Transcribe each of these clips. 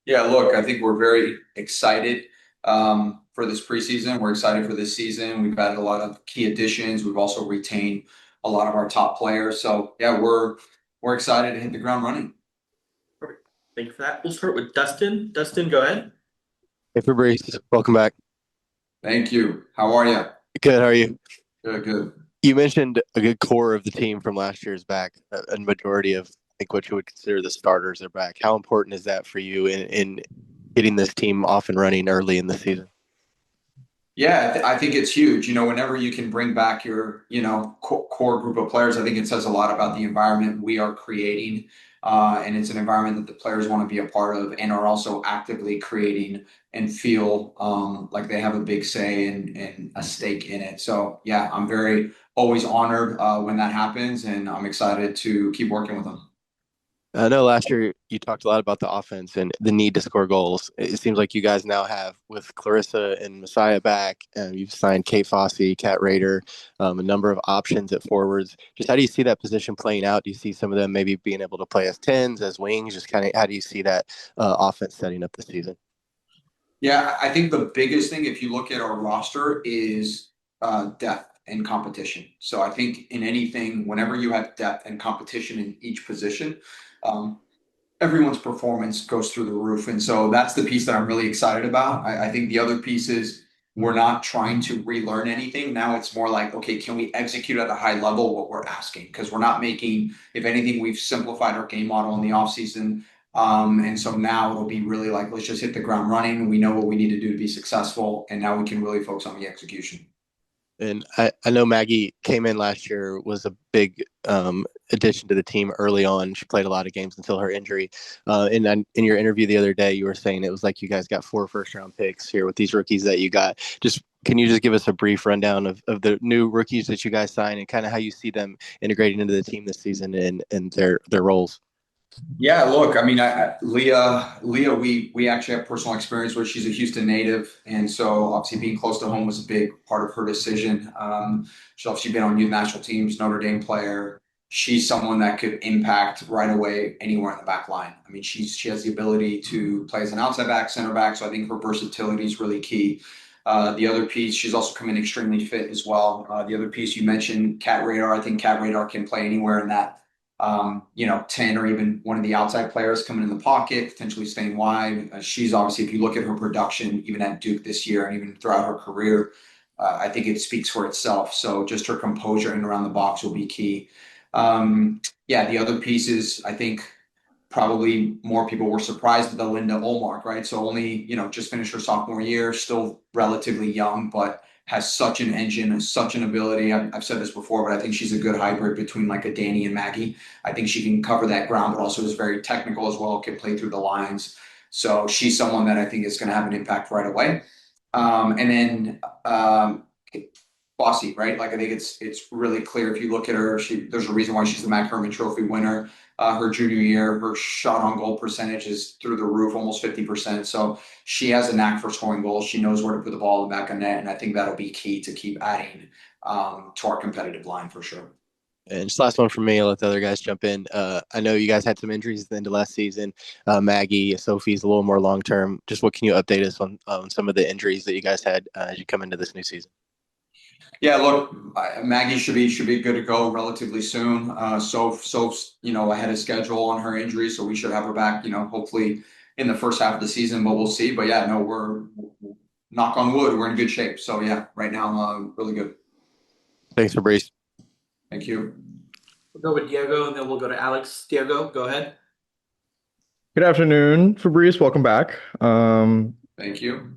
Yeah, look, I think we're very excited for this preseason. We're excited for this season. We've added a lot of key additions. We've also retained a lot of our top players. So yeah, we're excited to hit the ground running. Perfect. Thank you for that. We'll start with Dustin. Dustin, go ahead. Hey Fabrice, welcome back. Thank you. How are you? Good, how are you? Good, good. You mentioned a good core of the team from last year's back. A majority of, I think, what you would consider the starters are back. How important is that for you in getting this team off and running early in the season? Yeah, I think it's huge. Whenever you can bring back your, core group of players, I think it says a lot about the environment we are creating. And it's an environment that the players want to be a part of and are also actively creating and feel like they have a big say and a stake in it. So, yeah, I'm very always honored when that happens, and I'm excited to keep working with them. I know last year you talked a lot about the offense and the need to score goals. It seems like you guys now have, with Clarissa and Messiah back, you've signed Kate Fossey, Kat Rader, a number of options at forwards. Just how do you see that position playing out? Do you see some of them maybe being able to play as tens, as wings? Just kind of how do you see that offense setting up the season? Yeah, I think the biggest thing, if you look at our roster, is depth and competition. So I think in anything, whenever you have depth and competition in each position, um, everyone's performance goes through the roof. And so that's the piece that I'm really excited about. I think the other piece is we're not trying to relearn anything. Now it's more like, okay, can we execute at a high level what we're asking? Because we're not making, if anything, we've simplified our game model in the offseason. And so now it'll be really like, let's just hit the ground running. We know what we need to do to be successful. And now we can really focus on the execution. And I know Maggie came in last year, was a big addition to the team early on. She played a lot of games until her injury. In your interview the other day, you were saying it was like you guys got 4 first-round picks here with these rookies that you got. Just can you just give us a brief rundown of the new rookies that you guys signed and kind of how you see them integrating into the team this season and their roles? Yeah, look, I mean, Leah, we actually have personal experience with. She's a Houston native, and so obviously being close to home was a big part of her decision. She's obviously been on youth national teams, Notre Dame player. She's someone that could impact right away anywhere in the back line. I mean, she has the ability to play as an outside back, center back, so I think her versatility is really key. The other piece, she's also come in extremely fit as well. The other piece you mentioned, Cat Radar. I think Cat Radar can play anywhere in that 10 or even one of the outside players coming in the pocket, potentially staying wide. She's obviously, if you look at her production, even at Duke this year and even throughout her career, I think it speaks for itself. So just her composure and around the box will be key. Yeah, the other pieces, I think probably more people were surprised at the Linda Olmark, right? So only, just finished her sophomore year, still relatively young, but has such an engine and such an ability. I've said this before, but I think she's a good hybrid between like a Danny and Maggie. I think she can cover that ground, but also is very technical as well, can play through the lines. So she's someone that I think is going to have an impact right away. And then Bossy, right? Like I think it's really clear if you look at her. There's a reason why she's the Mac Herman Trophy winner. Her junior year, her shot on goal percentage is through the roof, almost 50%. So she has a knack for scoring goals. She knows where to put the ball in the back of net, and I think that'll be key to keep adding to our competitive line for sure. And just last one from me. I'll let the other guys jump in. I know you guys had some injuries at the end of last season. Maggie, Sophie's a little more long term. Just what can you update us on some of the injuries that you guys had as you come into this new season? Yeah, look, Maggie should be good to go relatively soon. Soph's ahead of schedule on her injury, so we should have her back. Hopefully in the first half of the season, but we'll see. But yeah, no, we're knock on wood, we're in good shape. So yeah, right now, really good. Thanks, Fabrice. Thank you. We'll go with Diego, and then we'll go to Alex. Diego, go ahead. Good afternoon, Fabrice. Welcome back. Thank you.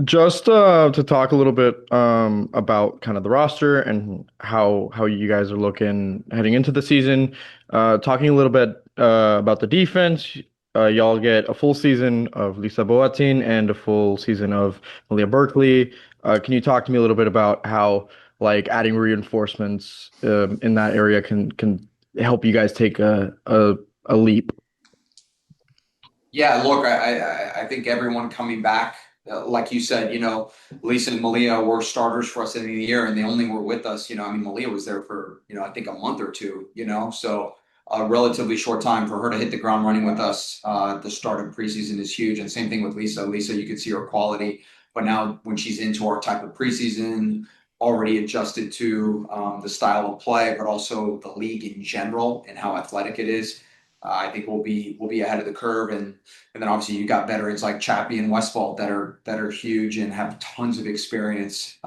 Just to talk a little bit about kind of the roster and how you guys are looking heading into the season. Talking a little bit about the defense. Y'all get a full season of Lisa Boatin and a full season of Malia Berkeley. Can you talk to me a little bit about how like adding reinforcements in that area can help you guys take a leap? Yeah, look, I think everyone coming back, like you said, Lisa and Malia were starters for us at the end of the year, and they only were with us. I mean, Malia was there for, I think a month or two. So a relatively short time. For her to hit the ground running with us at the start of preseason is huge. And same thing with Lisa. Lisa, you could see her quality, but now when she's into our type of preseason, already adjusted to the style of play, but also the league in general and how athletic it is. I think we'll be ahead of the curve, and then obviously you got veterans like Chappie and Westfall that are huge and have tons of experience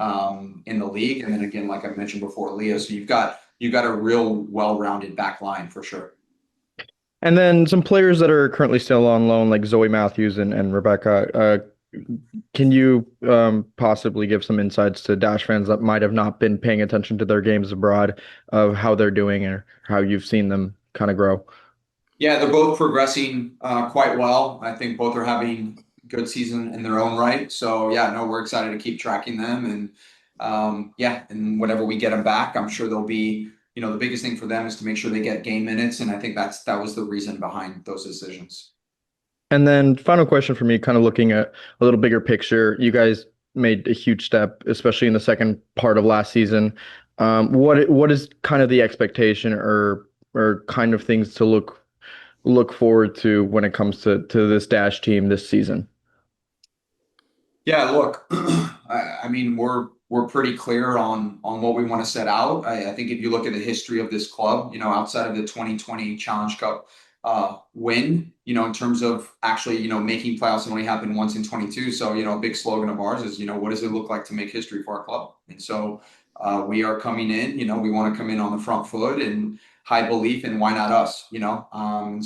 in the league. And then again, like I mentioned before, Leo. So you've got a real well-rounded back line for sure. And then some players that are currently still on loan, like Zoe Matthews and Rebecca. Can you possibly give some insights to Dash fans that might have not been paying attention to their games abroad of how they're doing or how you've seen them kind of grow? Yeah, they're both progressing quite well. I think both are having good season in their own right. So yeah, no, we're excited to keep tracking them, and yeah, and whenever we get them back, I'm sure they'll be. The biggest thing for them is to make sure they get game minutes, and I think that was the reason behind those decisions. And then final question for me, kind of looking at a little bigger picture. You guys made a huge step, especially in the second part of last season. What is kind of the expectation or kind of things to look forward to when it comes to this Dash team this season? Yeah, look, I mean, we're pretty clear on what we want to set out. I think if you look at the history of this club, outside of the 2020 Challenge Cup win, in terms of actually, making playoffs, it only happened once in 22. So, a big slogan of ours is, what does it look like to make history for our club? And so we are coming in, we want to come in on the front foot and high belief, and why not us.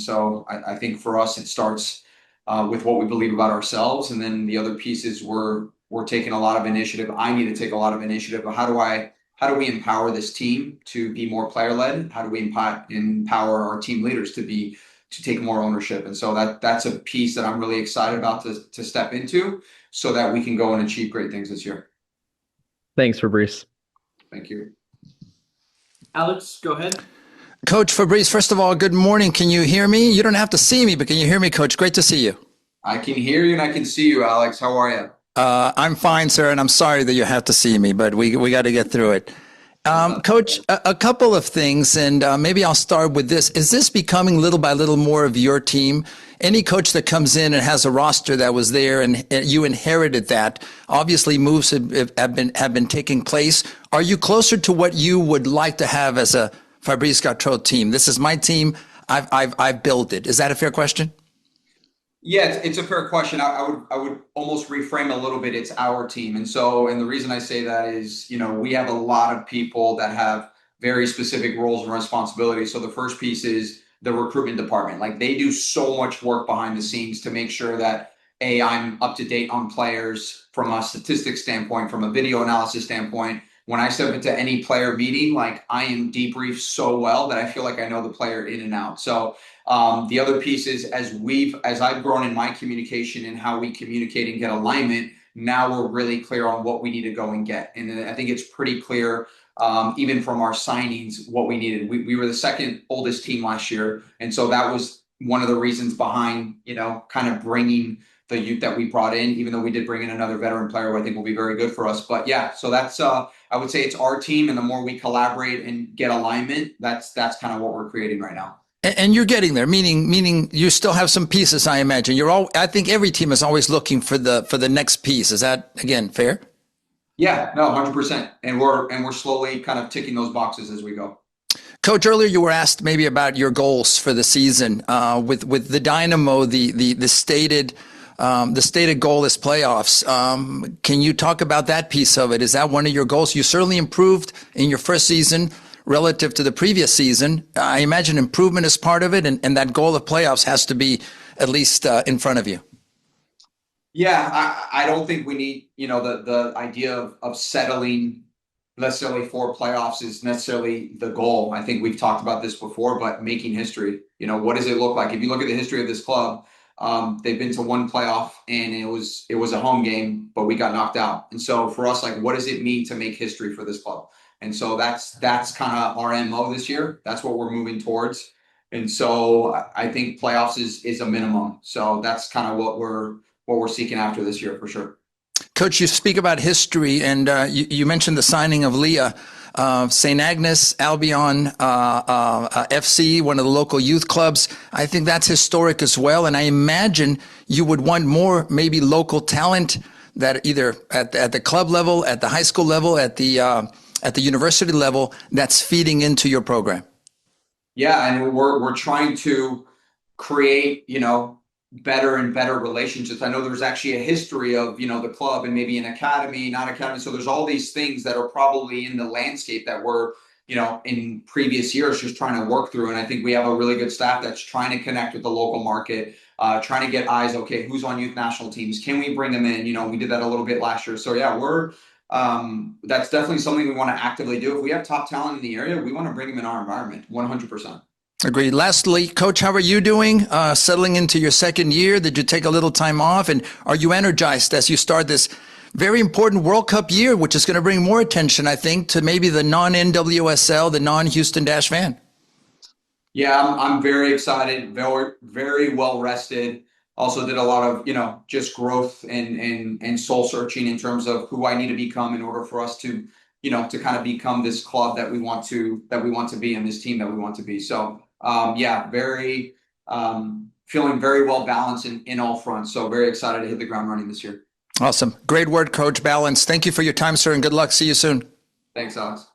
So I think for us, it starts with what we believe about ourselves. And then the other piece is we're taking a lot of initiative. I need to take a lot of initiative. How do we empower this team to be more player led? How do we empower our team leaders to take more ownership? And so that's a piece that I'm really excited about to step into so that we can go and achieve great things this year. Thanks, Fabrice. Thank you. Alex, go ahead. Coach Fabrice, first of all, good morning. Can you hear me? You don't have to see me, but can you hear me, Coach? Great to see you. I can hear you and I can see you, Alex. How are you? I'm fine, sir, and I'm sorry that you have to see me, but we got to get through it. Coach, a couple of things, and maybe I'll start with this. Is this becoming little by little more of your team? Any coach that comes in and has a roster that was there and you inherited that, obviously moves have been taking place. Are you closer to what you would like to have as a Fabrice Gautrat team? This is my team. I've built it. Is that a fair question? Yeah, it's a fair question. I would almost reframe a little bit. It's our team. And the reason I say that is, we have a lot of people that have very specific roles and responsibilities. So the first piece is the recruitment department. Like, they do so much work behind the scenes to make sure that I'm up to date on players from a statistics standpoint, from a video analysis standpoint. When I step into any player meeting, like, I am debriefed so well that I feel like I know the player in and out. So the other piece is, as I've grown in my communication and how we communicate and get alignment, now we're really clear on what we need to go and get. And I think it's pretty clear, even from our signings, what we needed. We were the second oldest team last year. And so that was one of the reasons behind, kind of bringing the youth that we brought in, even though we did bring in another veteran player who I think will be very good for us. But yeah, so that's, I would say it's our team. And the more we collaborate and get alignment, that's kind of what we're creating right now. And you're getting there, meaning you still have some pieces, I imagine. I think every team is always looking for the next piece. Is that, again, fair? Yeah, no, 100%. And we're slowly kind of ticking those boxes as we go. Coach, earlier you were asked maybe about your goals for the season. With the Dynamo, the stated goal is playoffs. Can you talk about that piece of it? Is that one of your goals? You certainly improved in your first season relative to the previous season. I imagine improvement is part of it, and that goal of playoffs has to be at least in front of you. Yeah, I don't think we need, the idea of settling necessarily for playoffs is necessarily the goal. I think we've talked about this before, but making history, what does it look like? If you look at the history of this club, they've been to one playoff and it was a home game, but we got knocked out. And so for us, like, what does it mean to make history for this club? And so that's kind of our MO this year. That's what we're moving towards. And so I think playoffs is a minimum. So that's kind of what we're seeking after this year for sure. Coach, you speak about history, and you mentioned the signing of Leah. St. Agnes, Albion, FC, one of the local youth clubs. I think that's historic as well. And I imagine you would want more maybe local talent that either at the club level, at the high school level, at the university level, that's feeding into your program. Yeah, and we're trying to create, better and better relationships. I know there's actually a history of, the club and maybe an academy, not academy. So there's all these things that are probably in the landscape that we're, in previous years just trying to work through. And I think we have a really good staff that's trying to connect with the local market, trying to get eyes. Okay, who's on youth national teams? Can we bring them in? We did that a little bit last year. So yeah, that's definitely something we want to actively do. If we have top talent in the area, we want to bring them in our environment, 100%. Agreed. Lastly, Coach, how are you doing? Settling into your second year? Did you take a little time off? And are you energized as you start this very important World Cup year, which is going to bring more attention, I think, to maybe the non-NWSL, the non-Houston Dash fan? Yeah, I'm very excited, very, very well rested. Also did a lot of, just growth and soul searching in terms of who I need to become in order for us to, to kind of become this club that we want to be, and this team that we want to be. So very feeling very well balanced in all fronts. So very excited to hit the ground running this year. Awesome. Great word, Coach. Balance. Thank you for your time, sir, and good luck. See you soon. Thanks, Alex.